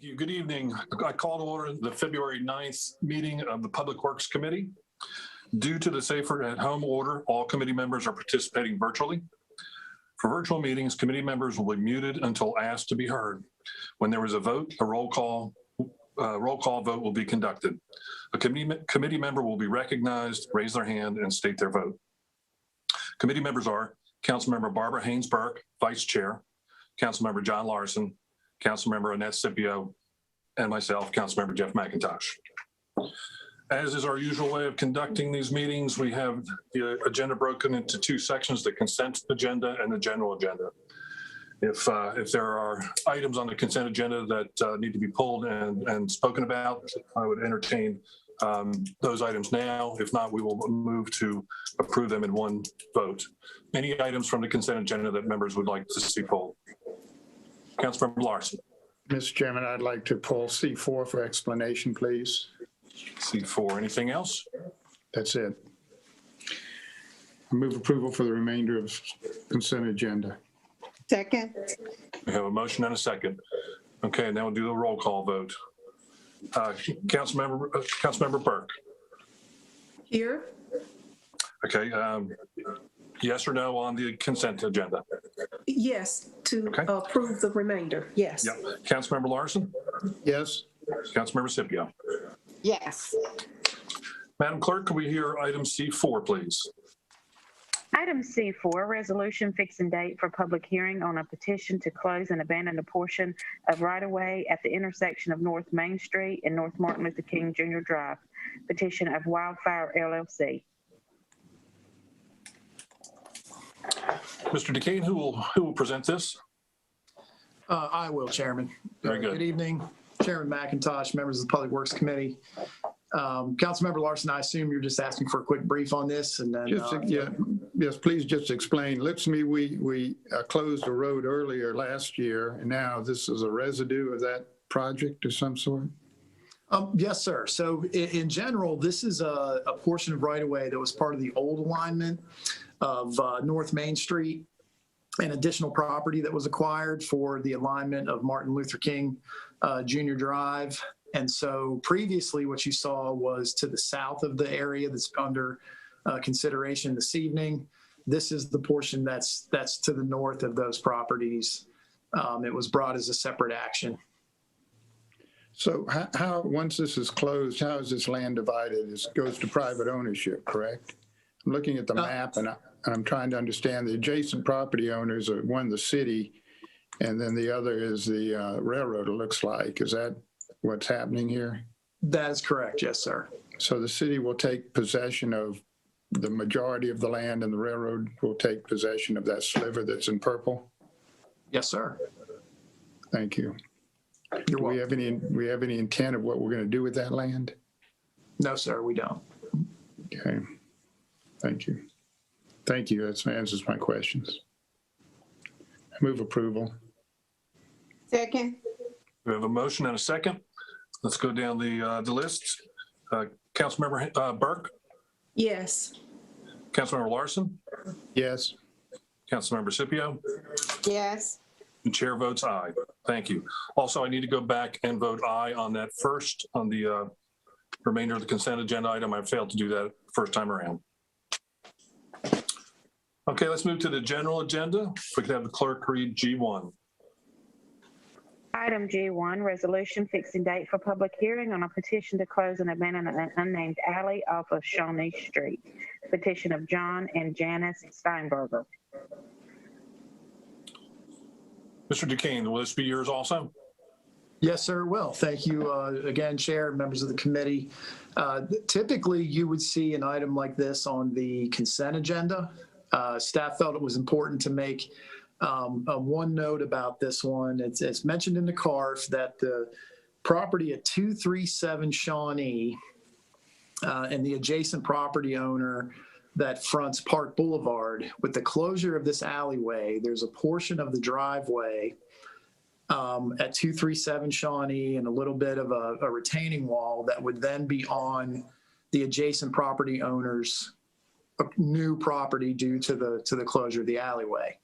Thank you. Good evening. I call to order the February 9th meeting of the Public Works Committee. Due to the Safer at Home order, all committee members are participating virtually. For virtual meetings, committee members will be muted until asked to be heard. When there is a vote, a roll call vote will be conducted. A committee member will be recognized, raise their hand, and state their vote. Committee members are Councilmember Barbara Haynes Burke, Vice Chair, Councilmember John Larson, Councilmember Annette Scipio, and myself, Councilmember Jeff McIntosh. As is our usual way of conducting these meetings, we have the agenda broken into two sections, the consent agenda and the general agenda. If there are items on the consent agenda that need to be pulled and spoken about, I would entertain those items now. If not, we will move to approve them in one vote. Any items from the consent agenda that members would like to see pulled? Councilmember Larson. Mr. Chairman, I'd like to pull C4 for explanation, please. C4. Anything else? That's it. I move approval for the remainder of consent agenda. Second. We have a motion and a second. Okay, now we'll do the roll call vote. Councilmember Burke. Here. Okay. Yes or no on the consent agenda? Yes, to approve the remainder. Yes. Yep. Councilmember Larson? Yes. Councilmember Scipio? Yes. Madam Clerk, could we hear item C4, please? Item C4, resolution fixing date for public hearing on a petition to close and abandon a portion of right-of-way at the intersection of North Main Street and North Martin Luther King Jr. Drive. Petition of Wildfire LLC. Mr. DeCane, who will present this? I will, Chairman. Very good. Good evening, Chairman McIntosh, members of the Public Works Committee. Councilmember Larson, I assume you're just asking for a quick brief on this, and then yes, please just explain. Looks to me we closed a road earlier last year, and now this is a residue of that project of some sort. Yes, sir. So in general, this is a portion of right-of-way that was part of the old alignment of North Main Street, and additional property that was acquired for the alignment of Martin Luther King Jr. Drive. And so previously what you saw was to the south of the area that's under consideration this evening. This is the portion that's to the north of those properties. It was brought as a separate action. So how once this is closed, how is this land divided? It goes to private ownership, correct? I'm looking at the map and I'm trying to understand the adjacent property owners are one, the city, and then the other is the railroad, it looks like. Is that what's happening here? That is correct. Yes, sir. So the city will take possession of the majority of the land and the railroad will take possession of that sliver that's in purple? Yes, sir. Thank you. You're Do welcome. we have any intent of what we're going to do with that land? No, sir, we don't. Okay. Thank you. Thank you. That answers my questions. I move approval. Second. We have a motion and a second. Let's go down the list. Councilmember Burke? Yes. Councilmember Larson? Yes. Councilmember Scipio? Yes. The chair votes aye. Thank you. Also, I need to go back and vote aye on that first, on the remainder of the consent agenda item. I failed to do that first time around. Okay, let's move to the general agenda. If we could have the clerk read G1. Item G1, resolution fixing date for public hearing on a petition to close and abandon an unnamed alley off of Shawnee Street. Petition of John and Janice Steinberger. Mr. DeCane, will this be yours also? Yes, sir. Well, thank you again, Chair, members of the committee. Typically, you would see an item like this on the consent agenda. Staff felt it was important to make one note about this one. It's mentioned in the CARF that the property at 237 Shawnee and the adjacent property owner that fronts Park Boulevard, with the closure of this alleyway, there's a portion of the driveway at 237 Shawnee and a little bit of a retaining wall that would then be on the adjacent property owner's new property due to the closure of the alleyway.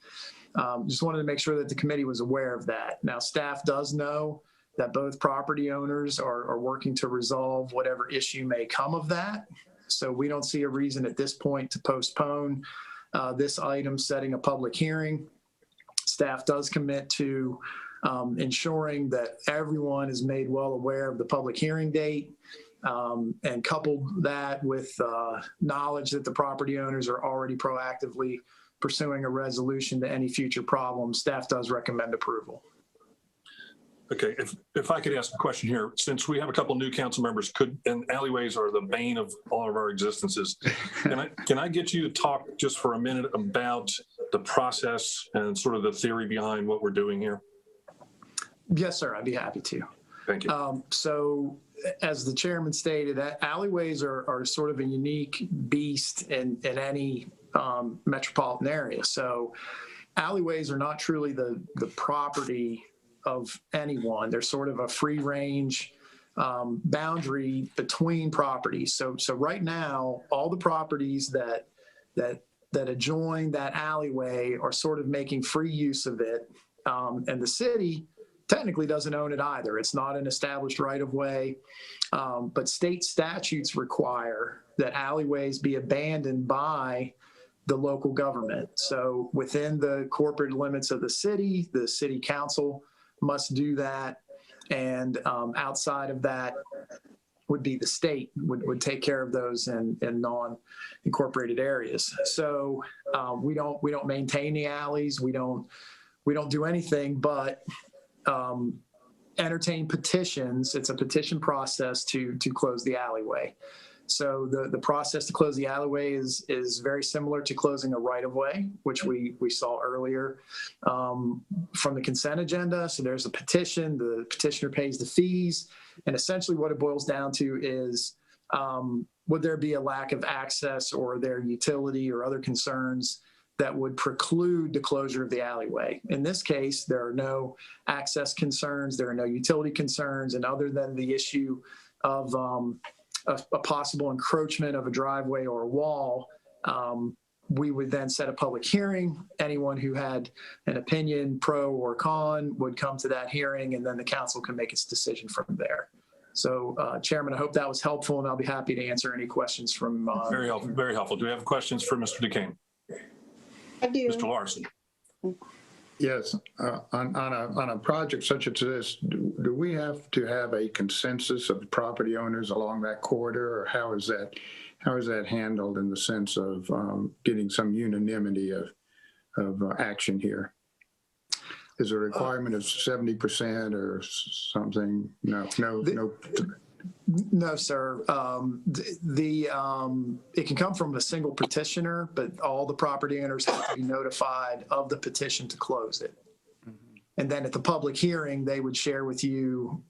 Just wanted to make sure that the committee was aware of that. Now, staff does know that both property owners are working to resolve whatever issue may come of that. So we don't see a reason at this point to postpone this item, setting a public hearing. Staff does commit to ensuring that everyone is made well aware of the public hearing date, and coupled that with knowledge that the property owners are already proactively pursuing a resolution to any future problems. Staff does recommend approval. Okay, if I could ask a question here, since we have a couple new council members, and alleyways are the bane of all of our existences, can I get you to talk just for a minute about the process and sort of the theory behind what we're doing here? Yes, sir, I'd be happy to. Thank you. So as the chairman stated, alleyways are sort of a unique beast in any metropolitan area. So alleyways are not truly the property of anyone. They're sort of a free range boundary between properties. So right now, all the properties that adjoin that alleyway are sort of making free use of it. And the city technically doesn't own it either. It's not an established right of way, but state statutes require that alleyways be abandoned by the local government. So within the corporate limits of the city council must do that. And outside of that would be the state would take care of those in non-incorporated areas. So we don't maintain the alleys. We don't do anything but entertain petitions. It's a petition process to close the alleyway. So the process to close the alleyway is very similar to closing a right-of-way, which we saw earlier from the consent agenda. So there's a petition, the petitioner pays the fees, and essentially what it boils down to is would there be a lack of access or their utility or other concerns that would preclude the closure of the alleyway. In this case, there are no access concerns, there are no utility concerns, and other than the issue of a possible encroachment of a driveway or a wall, we would then set a public hearing. Anyone who had an opinion, pro or con, would come to that hearing, and then the council can make its decision from there. So, Chairman, I hope that was helpful, and I'll be happy to answer any questions from. Very helpful. Very helpful. Do we have questions for Mr. DeCane? I do. Mr. Larson? Yes, on a project such as this, do we have to have a consensus of property owners along that corridor, or how is that handled in the sense of getting some unanimity of action here? Is there a requirement of 70% or something? No. No, sir. It can come from a single petitioner, but all the property owners have to be notified of the petition to close it. And then at the public hearing, they would share with you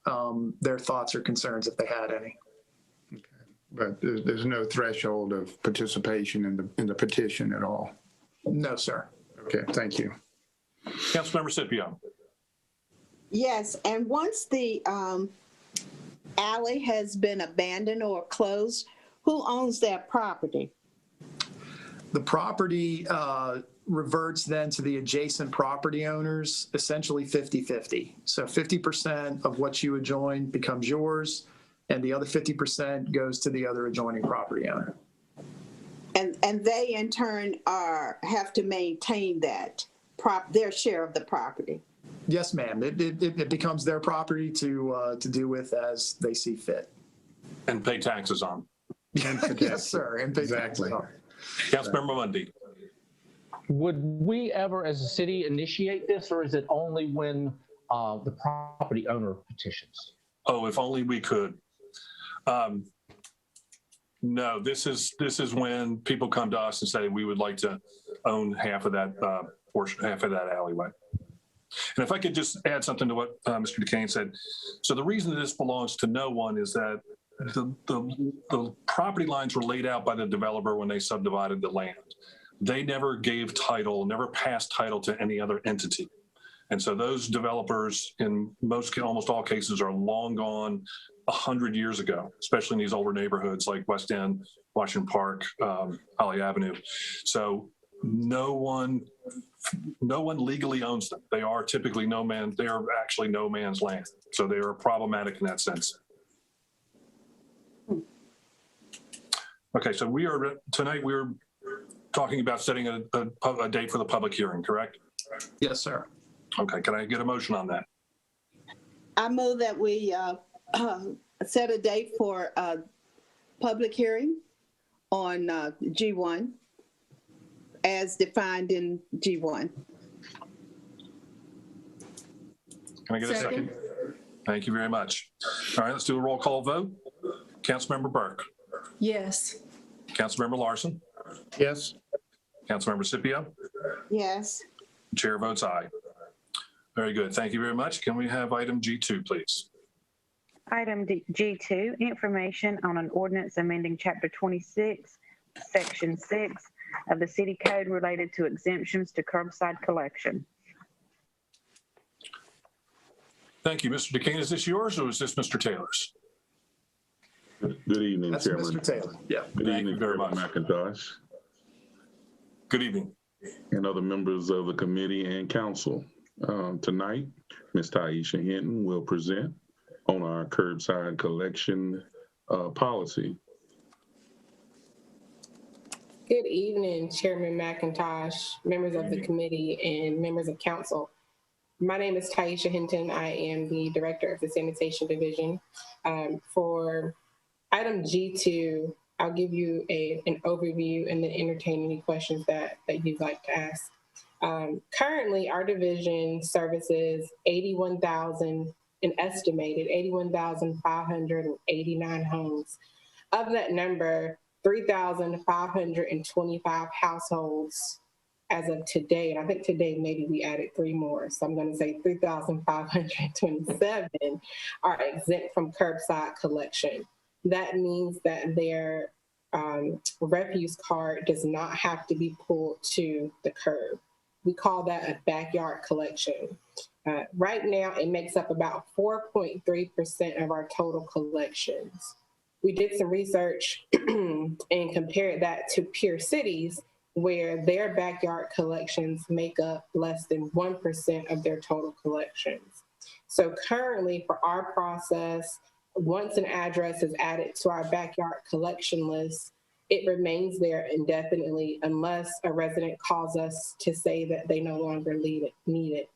their thoughts or concerns if they had any. Okay. But there's no threshold of participation in the petition at all? No, sir. Okay, thank you. Councilmember Scipio. Yes, and once the alley has been abandoned or closed, who owns that property? The property reverts then to the adjacent property owners, essentially 50-50. So 50% of what you adjoin becomes yours, and the other 50% goes to the other adjoining property owner. And they in turn have to maintain that their share of the property. Yes, ma'am. It becomes their property to do with as they see fit. And pay taxes on. Yes, sir. And pay exactly. Councilmember Mundy. Would we ever, as a city, initiate this, or is it only when the property owner petitions? Oh, if only we could. No, this is when people come to us and say we would like to own half of that portion, half of that alleyway. And if I could just add something to what Mr. DeCane said. So the reason that this belongs to no one is that the property lines were laid out by the developer when they subdivided the land. They never gave title, never passed title to any other entity. And so those developers in almost all cases are long gone 100 years ago, especially in these older neighborhoods like West End, Washington Park, Holly Avenue. So no one legally owns them. They are typically they are actually no man's land. So they are problematic in that sense. Okay, so tonight we're talking about setting a date for the public hearing, correct? Yes, sir. Okay, can I get a motion on that? I move that we set a date for a public hearing on G1 as defined in G1. Can I get a second? Thank you very much. All right, let's do a roll call vote. Councilmember Burke. Yes. Councilmember Larson. Yes? Councilmember Scipio. Yes. Chair votes aye. Very good. Thank you very much. Can we have item G2, please? Item G2, information on an ordinance amending Chapter 26, Section 6 of the City Code related to exemptions to curbside collection. Thank you. Mr. DeCane, is this yours or is this Mr. Taylor's? Good evening, That's Chairman. Mr. Taylor. Yeah. Good Thank evening, you very Chairman much. McIntosh, Good evening. and other members of the committee and council. Tonight, Ms. Taisha Hinton will present on our curbside collection policy. Good evening, Chairman McIntosh, members of the committee, and members of council. My name is Taisha Hinton. I am the director of the sanitation division. For item G2, I'll give you an overview and then entertain any questions that you'd like to ask. Currently, our division services an estimated 81,589 homes. Of that number, 3,525 households as of today, and I think today maybe we added 3 more, so I'm going to say 3,527 are exempt from curbside collection. That means that their refuse cart does not have to be pulled to the curb. We call that a backyard collection. Right now, it makes up about 4.3% of our total collections. We did some research and compared that to peer cities where their backyard collections make up less than 1% of their total collections. So currently for our process, once an address is added to our backyard collection list, it remains there indefinitely unless a resident calls us to say that they no longer need it,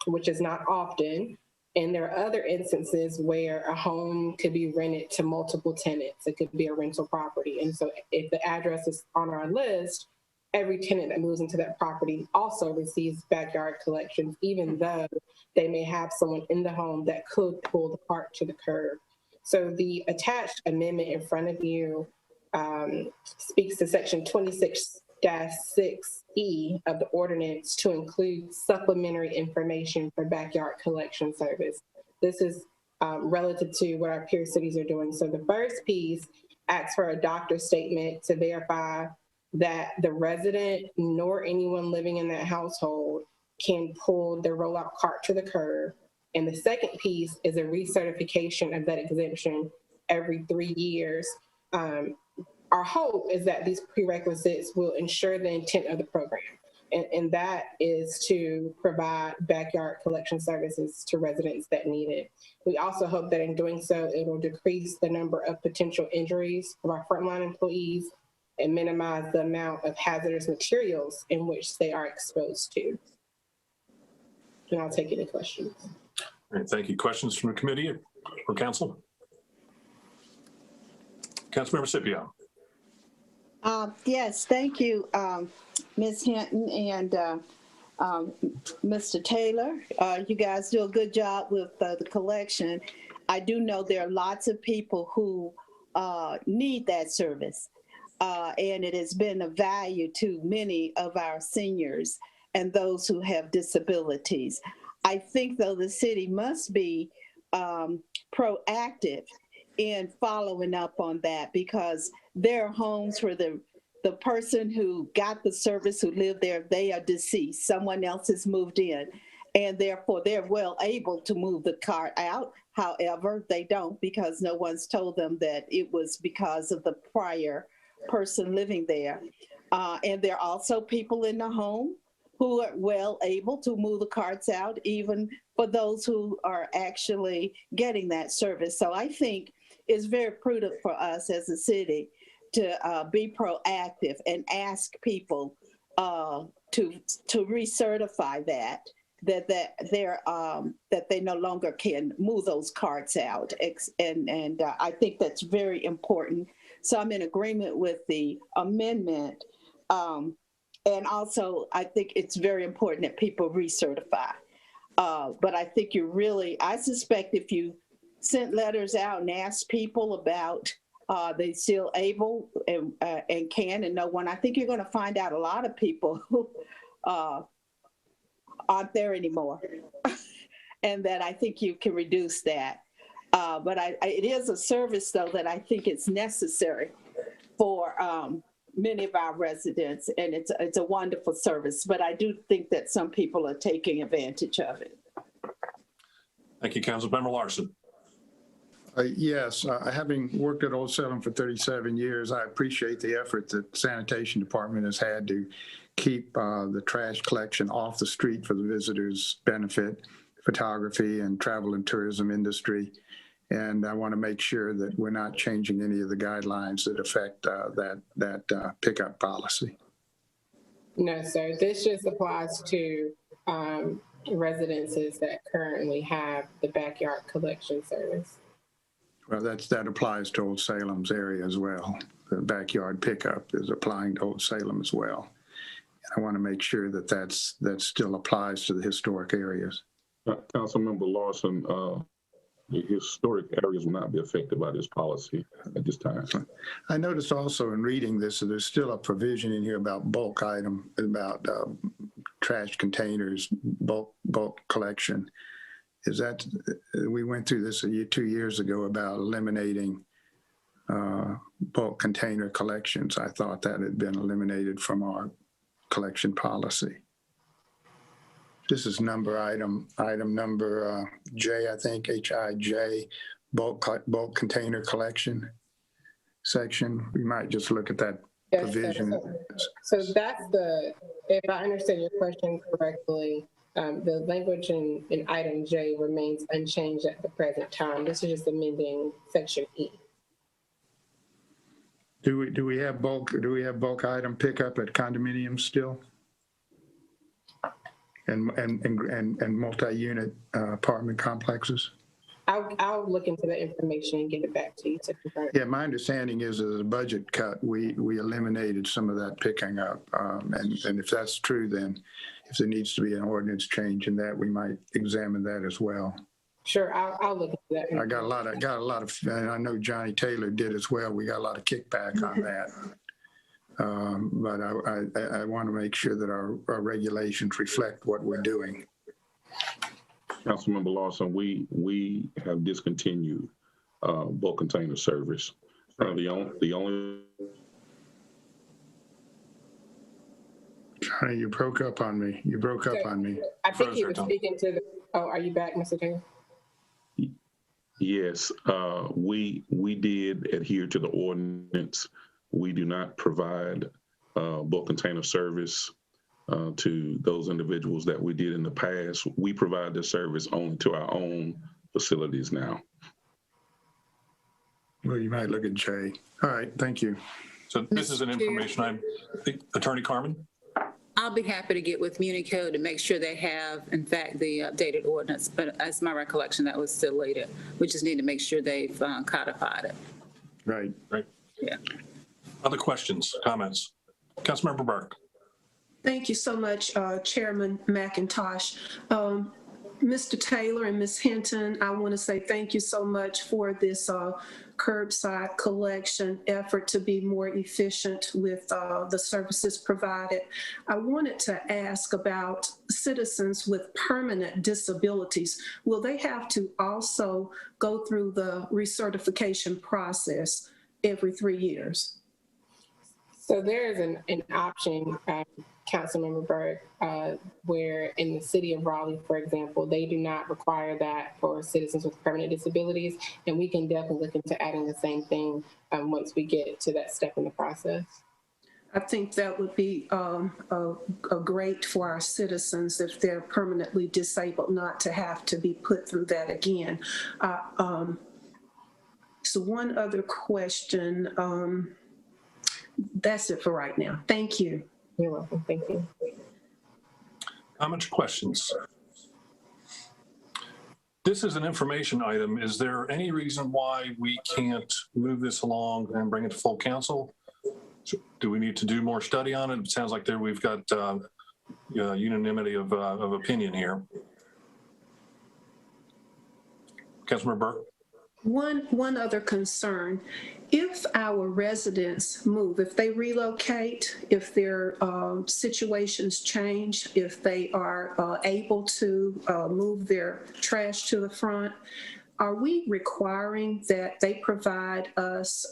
which is not often. And there are other instances where a home could be rented to multiple tenants. It could be a rental property. And so if the address is on our list, every tenant that moves into that property also receives backyard collections, even though they may have someone in the home that could pull the cart to the curb. So the attached amendment in front of you speaks to section 26-6E of the ordinance to include supplementary information for backyard collection service. This is relative to what our peer cities are doing. So the first piece asks for a doctor's statement to verify that the resident nor anyone living in that household can pull their rollout cart to the curb. And the second piece is a recertification of that exemption every 3 years. Our hope is that these prerequisites will ensure the intent of the program, and that is to provide backyard collection services to residents that need it. We also hope that in doing so, it will decrease the number of potential injuries of our frontline employees and minimize the amount of hazardous materials in which they are exposed to. And I'll take any questions. All right, thank you. Questions from the committee or council? Councilmember Scipio. Yes, thank you, Ms. Hinton and Mr. Taylor. You guys do a good job with the collection. I do know there are lots of people who need that service, and it has been of value to many of our seniors and those who have disabilities. I think, though, the city must be proactive in following up on that, because there are homes where the person who got the service, who lived there, they are deceased. Someone else has moved in, and therefore they're well able to move the cart out. However, they don't, because no one's told them that it was because of the prior person living there. And there are also people in the home who are well able to move the carts out, even for those who are actually getting that service. So I think it's very prudent for us as a city to be proactive and ask people to recertify that they no longer can move those carts out. And I think that's very important. So I'm in agreement with the amendment. And also, I think it's very important that people recertify. But I think I suspect if you sent letters out and asked people about they still able and can and no one, I think you're going to find out a lot of people who aren't there anymore. And that I think you can reduce that. But it is a service, though, that I think it's necessary for many of our residents, and it's a wonderful service. But I do think that some people are taking advantage of it. Thank you, Councilmember Larson. Yes, having worked at Old Salem for 37 years, I appreciate the effort that the sanitation department has had to keep the trash collection off the street for the visitors' benefit, photography and travel and tourism industry. And I want to make sure that we're not changing any of the guidelines that affect that pickup policy. No, sir. This just applies to residences that currently have the backyard collection service. Well, that applies to Old Salem's area as well. The backyard pickup is applying to Old Salem as well. And I want to make sure that that still applies to the historic areas. Councilmember Lawson, the historic areas will not be affected by this policy at this time. I noticed also in reading this that there's still a provision in here about bulk item, about trash containers, bulk collection. Is that, we went through this 2 years ago about eliminating bulk container collections. I thought that had been eliminated from our collection policy. This is item number J, I think, HIJ, bulk container collection section. We might just look at that provision. So that's if I understand your question correctly, the language in item J remains unchanged at the present time. This is just amending section E. Do we have bulk item pickup at condominiums still? And multi-unit apartment complexes? I'll look into the information and get it back to you to confirm. Yeah, my understanding is as a budget cut, we eliminated some of that picking up. And if that's true, then if there needs to be an ordinance change in that, we might examine that as well. Sure, I'll look into that. I got a lot of, and I know Johnny Taylor did as well. We got a lot of kickback on that. But I want to make sure that our regulations reflect what we're doing. Councilmember Lawson, we have discontinued bulk container service. The only. Johnny, you broke up on me. I think he was speaking to the. Oh, are you back, Mr. Taylor? Yes, we did adhere to the ordinance. We do not provide bulk container service to those individuals that we did in the past. We provide the service only to our own facilities now. Well, you might look at Jay. All right, thank you. So this is an information Attorney Carmen? I'll be happy to get with MuniCode to make sure they have, in fact, the updated ordinance. But as my recollection, that was still later. We just need to make sure they've codified it. Right. Yeah. Other questions, comments? Councilmember Burke. Thank you so much, Chairman McIntosh. Mr. Taylor and Ms. Hinton, I want to say thank you so much for this curbside collection effort to be more efficient with the services provided. I wanted to ask about citizens with permanent disabilities. Will they have to also go through the recertification process every 3 years? So there is an option, Councilmember Burke, where in the city of Raleigh, for example, they do not require that for citizens with permanent disabilities. And we can definitely look into adding the same thing once we get to that step in the process. I think that would be a great for our citizens if they're permanently disabled, not to have to be put through that again. So one other question. That's it for right now. Thank you. You're welcome. Thank you. Comments or questions? This is an information item. Is there any reason why we can't move this along and bring it to full council? Do we need to do more study on it? It sounds like we've got unanimity of opinion here. Councilmember Burke? One other concern, if our residents move, if they relocate, if their situations change, if they are able to move their trash to the front, are we requiring that they provide us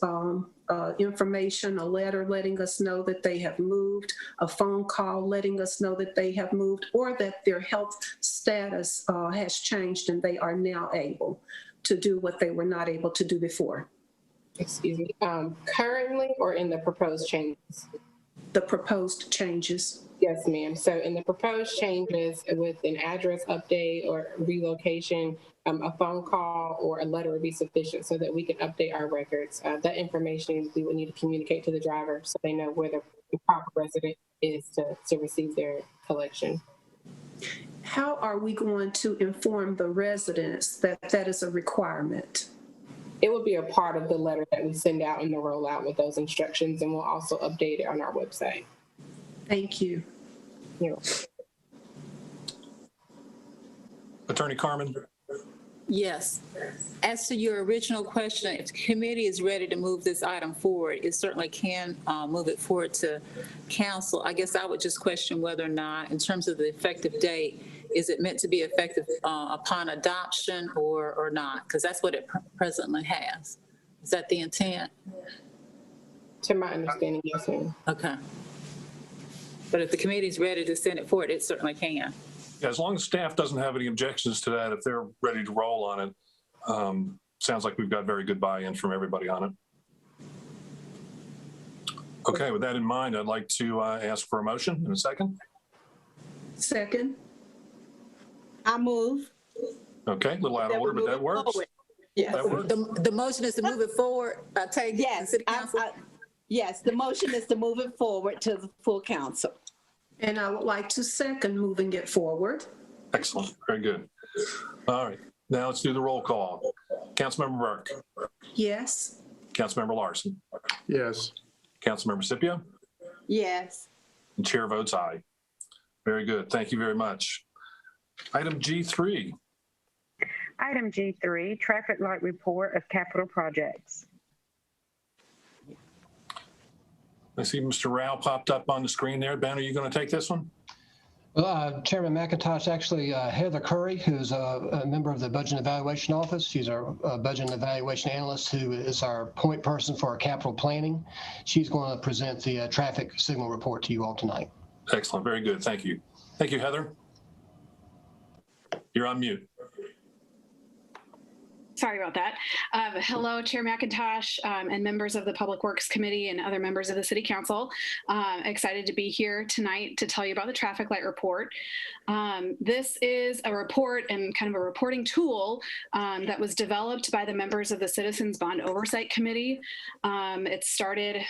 information, a letter letting us know that they have moved, a phone call letting us know that they have moved, or that their health status has changed and they are now able to do what they were not able to do before? Excuse me. Currently or in the proposed changes? The proposed changes. Yes, ma'am. So in the proposed changes with an address update or relocation, a phone call or a letter would be sufficient so that we can update our records. That information we would need to communicate to the driver so they know where the proper resident is to receive their collection. How are we going to inform the residents that that is a requirement? It will be a part of the letter that we send out in the rollout with those instructions, and we'll also update it on our website. Thank you. You're welcome. Attorney Carmen? Yes. As to your original question, if the committee is ready to move this item forward, it certainly can move it forward to council. I guess I would just question whether or not, in terms of the effective date, is it meant to be effective upon adoption or not? Because that's what it presently has. Is that the intent? To my understanding, yes, ma'am. Okay. But if the committee's ready to send it forward, it certainly can. Yeah, as long as staff doesn't have any objections to that, if they're ready to roll on it, sounds like we've got very good buy-in from everybody on it. Okay, with that in mind, I'd like to ask for a motion in a second. Second. I move. Okay, a little out of order, but that works. Yes. That works. The motion is to move it forward, take it to city council? Yes, the motion is to move it forward to the full council. And I would like to second moving it forward. Excellent, very good. All right, now let's do the roll call. Councilmember Burke. Yes. Councilmember Larson. Yes. Councilmember Scipio. Yes. And chair votes aye. Very good, thank you very much. Item G3. Item G3, traffic light report of capital projects. I see Mr. Rao popped up on the screen there. Ben, are you going to take this one? Well, Chairman McIntosh, actually, Heather Curry, who's a member of the Budget and Evaluation Office. She's our Budget and Evaluation Analyst, who is our point person for our capital planning. She's going to present the traffic signal report to you all tonight. Excellent, very good, thank you. Thank you, Heather. You're on mute. Sorry about that. Hello, Chair McIntosh and members of the Public Works Committee and other members of the City Council. Excited to be here tonight to tell you about the traffic light report. This is a report and kind of a reporting tool that was developed by the members of the Citizens Bond Oversight Committee. It started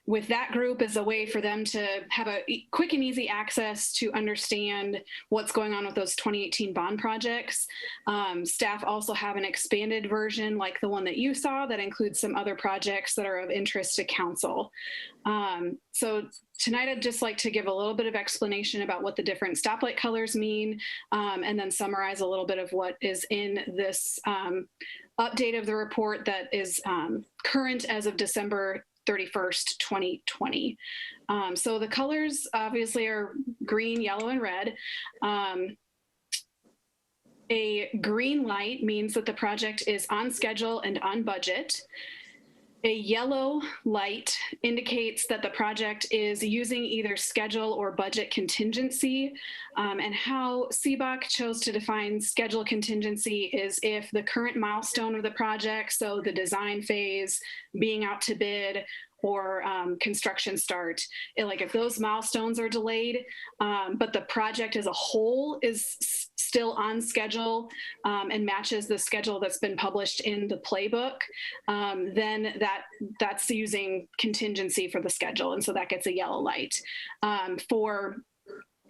with that group as a way for them to have a quick and easy access to understand what's going on with those 2018 bond projects. Staff also have an expanded version like the one that you saw that includes some other projects that are of interest to council. So tonight I'd just like to give a little bit of explanation about what the different stoplight colors mean, and then summarize a little bit of what is in this update of the report that is current as of December 31st, 2020. So the colors obviously are green, yellow, and red. A green light means that the project is on schedule and on budget. A yellow light indicates that the project is using either schedule or budget contingency. And how CBOC chose to define schedule contingency is if the current milestone of the project, so the design phase, being out to bid, or construction start, like if those milestones are delayed, but the project as a whole is still on schedule and matches the schedule that's been published in the playbook, then that's using contingency for the schedule. And so that gets a yellow light. For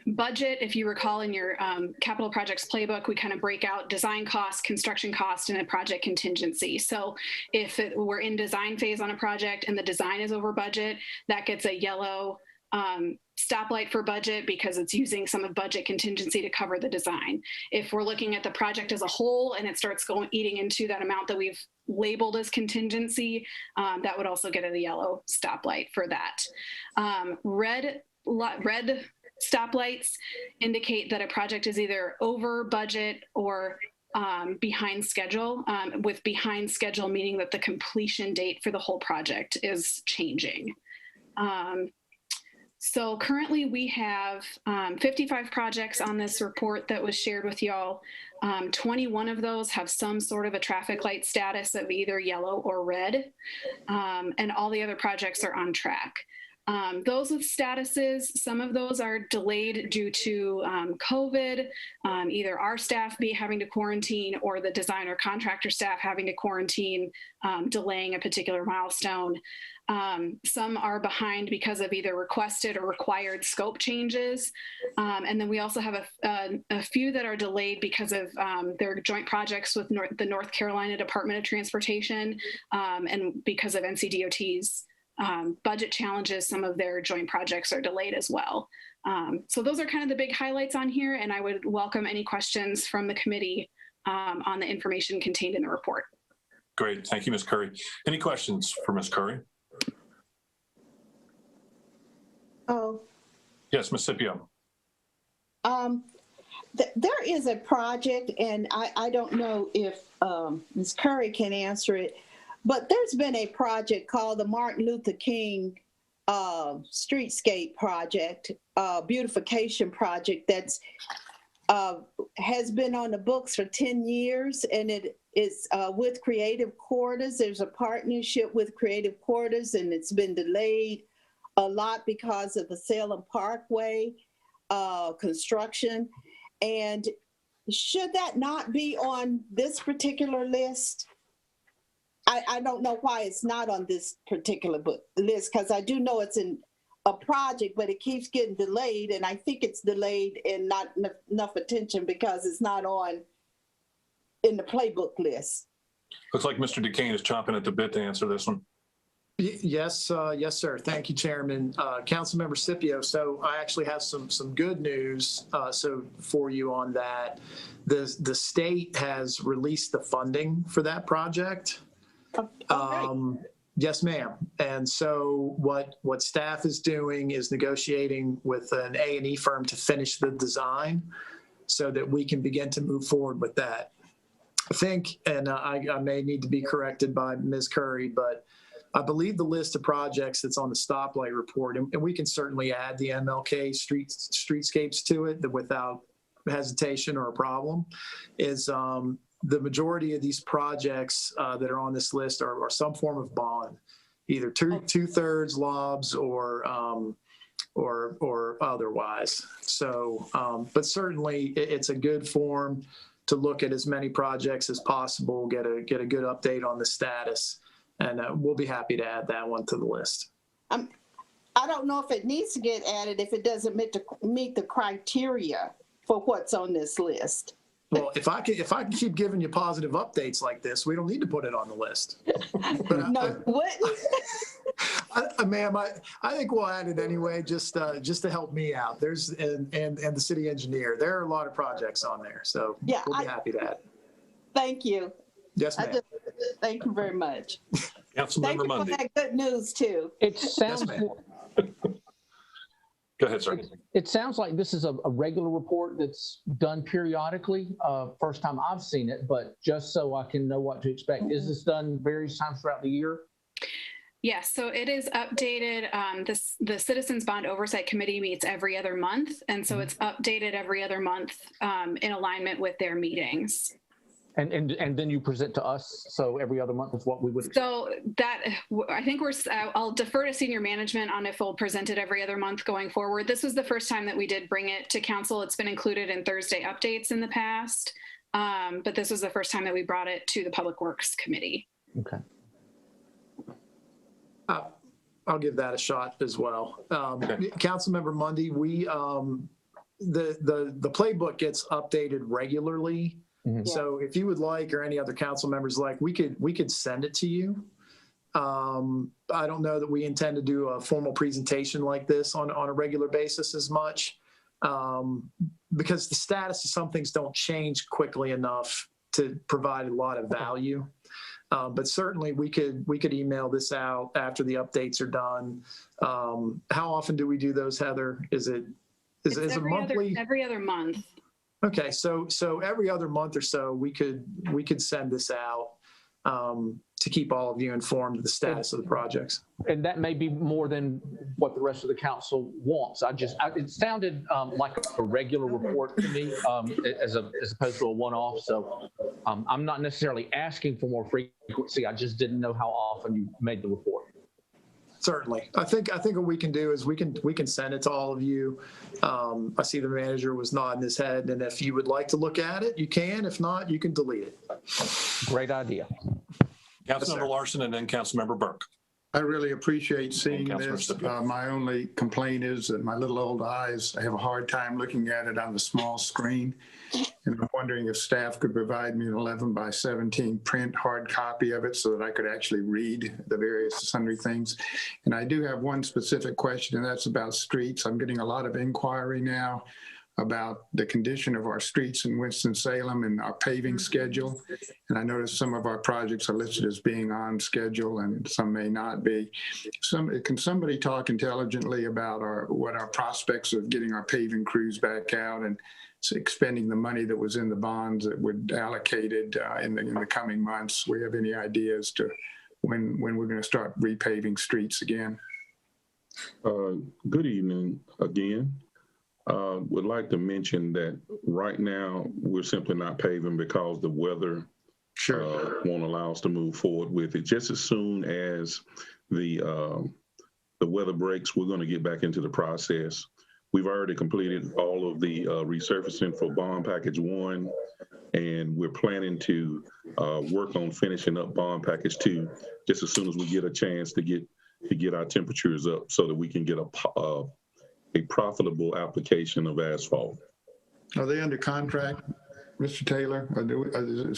budget, if you recall in your capital projects playbook, we kind of break out design cost, construction cost, and a project contingency. So if we're in design phase on a project and the design is over budget, that gets a yellow stoplight for budget because it's using some of budget contingency to cover the design. If we're looking at the project as a whole and it starts eating into that amount that we've labeled as contingency, that would also get a yellow stoplight for that. Red stoplights indicate that a project is either over budget or behind schedule, with behind schedule meaning that the completion date for the whole project is changing. So currently we have 55 projects on this report that was shared with y'all. 21 of those have some sort of a traffic light status of either yellow or red, and all the other projects are on track. Those with statuses, some of those are delayed due to COVID, either our staff having to quarantine or the designer contractor staff having to quarantine, delaying a particular milestone. Some are behind because of either requested or required scope changes. And then we also have a few that are delayed because of their joint projects with the North Carolina Department of Transportation, and because of NCDOT's budget challenges, some of their joint projects are delayed as well. So those are kind of the big highlights on here, and I would welcome any questions from the committee on the information contained in the report. Great, thank you, Ms. Curry. Any questions for Ms. Curry? Oh. Yes, Ms. Scipio. There is a project, and I don't know if Ms. Curry can answer it, but there's been a project called the Martin Luther King Streetscape Project, beautification project that's has been on the books for 10 years, and it is with Creative Quarters. There's a partnership with Creative Quarters, and it's been delayed a lot because of the Salem Parkway construction. And should that not be on this particular list? I don't know why it's not on this particular list, because I do know it's in a project, but it keeps getting delayed, and I think it's delayed and not enough attention because it's not in the playbook list. Looks like Mr. Duquesne is chomping at the bit to answer this one. Yes, yes, sir. Thank you, Chairman. Councilmember Scipio. So I actually have some good news for you on that. The state has released the funding for that project. Yes, ma'am. And so what staff is doing is negotiating with an A&E firm to finish the design so that we can begin to move forward with that. I think, and I may need to be corrected by Ms. Curry, but I believe the list of projects that's on the stoplight report, and we can certainly add the MLK streetscapes to it without hesitation or a problem, is the majority of these projects that are on this list are some form of bond, either two-thirds lobs or otherwise. So, but certainly it's a good form to look at as many projects as possible, get a good update on the status, and we'll be happy to add that one to the list. I don't know if it needs to get added if it doesn't meet the criteria for what's on this list. Well, if I can keep giving you positive updates like this, we don't need to put it on the list. But no, what? Ma'am, I think we'll add it anyway, just to help me out. There's and the city engineer. There are a lot of projects on there, so yeah, we'll be happy to add. Thank you. Yes, ma'am. Thank you very much. Thank you for that good news too. It sounds. Yes, go ahead, sir. It sounds like this is a regular report that's done periodically. First time I've seen it, but just so I can know what to expect. Is this done various times throughout the year? Yes, so it is updated. The Citizens Bond Oversight Committee meets every other month, and so it's updated every other month in alignment with their meetings. And then you present to us, so every other month is what we would. So that, I think I'll defer to senior management on if we'll present it every other month going forward. This was the first time that we did bring it to council. It's been included in Thursday updates in the past, but this was the first time that we brought it to the Public Works Committee. Okay. I'll give that a shot as well. Councilmember Mundy, the playbook gets updated regularly. So if you would like, or any other council members like, we could send it to you. I don't know that we intend to do a formal presentation like this on a regular basis as much, because the status of some things don't change quickly enough to provide a lot of value. But certainly we could email this out after the updates are done. How often do we do those, Heather? Is it monthly? Every other month. Okay, so every other month or so, we could send this out to keep all of you informed of the status of the projects. And that may be more than what the rest of the council wants. It sounded like a regular report to me, as opposed to a one-off. So I'm not necessarily asking for more frequency. I just didn't know how often you made the report. Certainly. I think what we can do is we can send it to all of you. I see the manager was nodding his head, and if you would like to look at it, you can. If not, you can delete it. Great idea. Councilmember Larson and then Councilmember Burke. I really appreciate seeing And this. Councilmember Scipio. My only complaint is that my little old eyes, I have a hard time looking at it on the small screen. And I'm wondering if staff could provide me an 11 by 17 print hard copy of it so that I could actually read the various sundry things. And I do have one specific question, and that's about streets. I'm getting a lot of inquiry now about the condition of our streets in Winston-Salem and our paving schedule. And I noticed some of our projects are listed as being on schedule and some may not be. Can somebody talk intelligently about what our prospects of getting our paving crews back out and expending the money that was in the bonds that would allocated in the coming months? We have any ideas to when we're going to start repaving streets again? Good evening again. Would like to mention that right now we're simply not paving because the weather won't allow us to move forward with it. Just as soon as the weather breaks, we're going to get back into the process. We've already completed all of the resurfacing for bond package 1, and we're planning to work on finishing up bond package 2 just as soon as we get a chance to get our temperatures up so that we can get a profitable application of asphalt. Are they under contract, Mr. Taylor?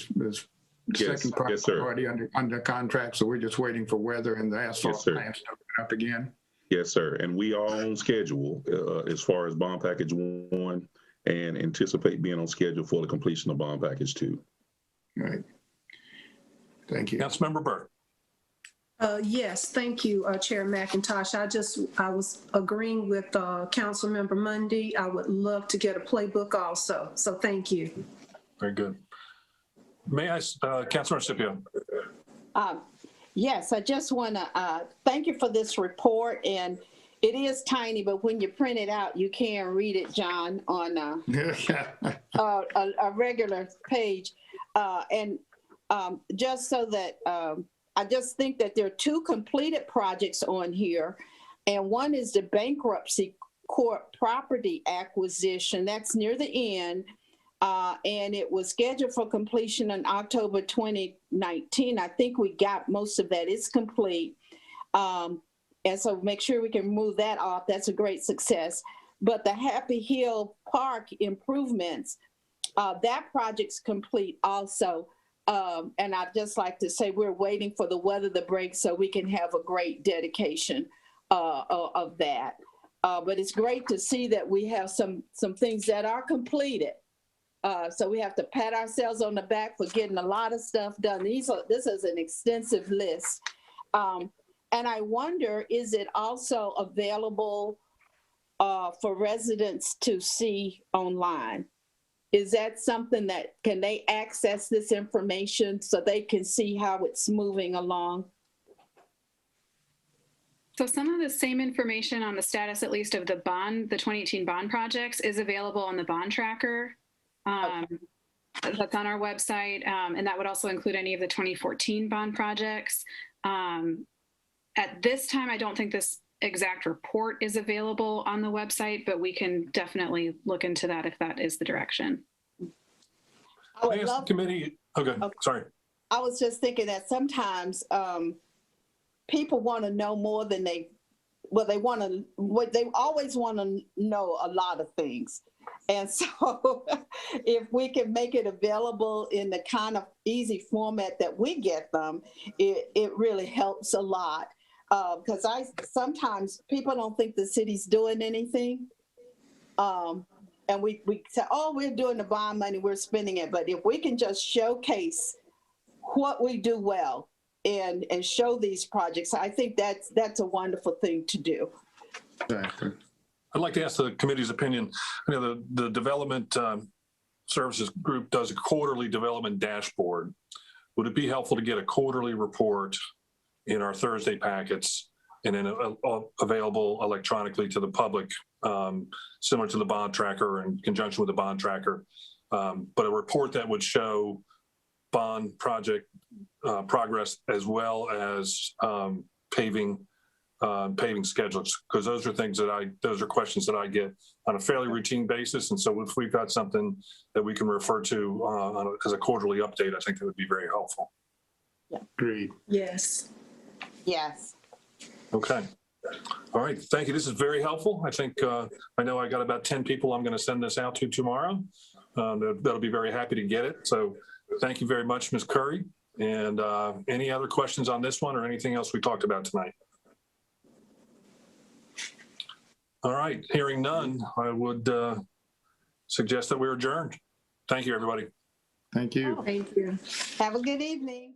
Is second party under contract, so we're just waiting for weather and the asphalt plants to open up again? Yes, sir. And we are on schedule as far as bond package 1 and anticipate being on schedule for the completion of bond package 2. Right. Thank you. Councilmember Burke. Yes, thank you, Chair McIntosh. I was agreeing with Councilmember Mundy. I would love to get a playbook also. So thank you. Very good. May I, Councilmember Scipio? Yes, I just want to thank you for this report. And it is tiny, but when you print it out, you can read it, John, on a regular page. Just so that I just think that there are 2 completed projects on here, and one is the bankruptcy court property acquisition. That's near the end, and it was scheduled for completion in October 2019. I think we got most of that. It's complete. And so make sure we can move that off. That's a great success. But the Happy Hill Park improvements, that project's complete also. And I'd just like to say we're waiting for the weather to break so we can have a great dedication of that. But it's great to see that we have some things that are completed. So we have to pat ourselves on the back for getting a lot of stuff done. This is an extensive list. And I wonder, is it also available for residents to see online? Is that something that, can they access this information so they can see how it's moving along? So some of the same information on the status, at least of the bond, the 2018 bond projects, is available on the bond tracker. That's on our website, and that would also include any of the 2014 bond projects. At this time, I don't think this exact report is available on the website, but we can definitely look into that if that is the direction. I would May I ask the love, committee, okay, sorry. I was just thinking that sometimes people want to know more than they always want to know a lot of things. And so if we can make it available in the kind of easy format that we get them, it really helps a lot. Because sometimes people don't think the city's doing anything. And we say, oh, we're doing the bond money, we're spending it. But if we can just showcase what we do well and show these projects, I think that's a wonderful thing to do. Exactly. I'd like to ask the committee's opinion. You know, the development services group does a quarterly development dashboard. Would it be helpful to get a quarterly report in our Thursday packets and then available electronically to the public, similar to the bond tracker in conjunction with the bond tracker, but a report that would show bond project progress as well as paving schedules, because those are questions that I get on a fairly routine basis. And so if we've got something that we can refer to as a quarterly update, I think that would be very helpful. Yeah. Agreed. Yes. Yes. Okay. All right. Thank you. This is very helpful. I think I know I got about 10 people I'm going to send this out to tomorrow. That'll be very happy to get it. So thank you very much, Ms. Curry. And any other questions on this one or anything else we talked about tonight? All right. Hearing none, I would suggest that we're adjourned. Thank you, everybody. Thank you. Thank you. Have a good evening.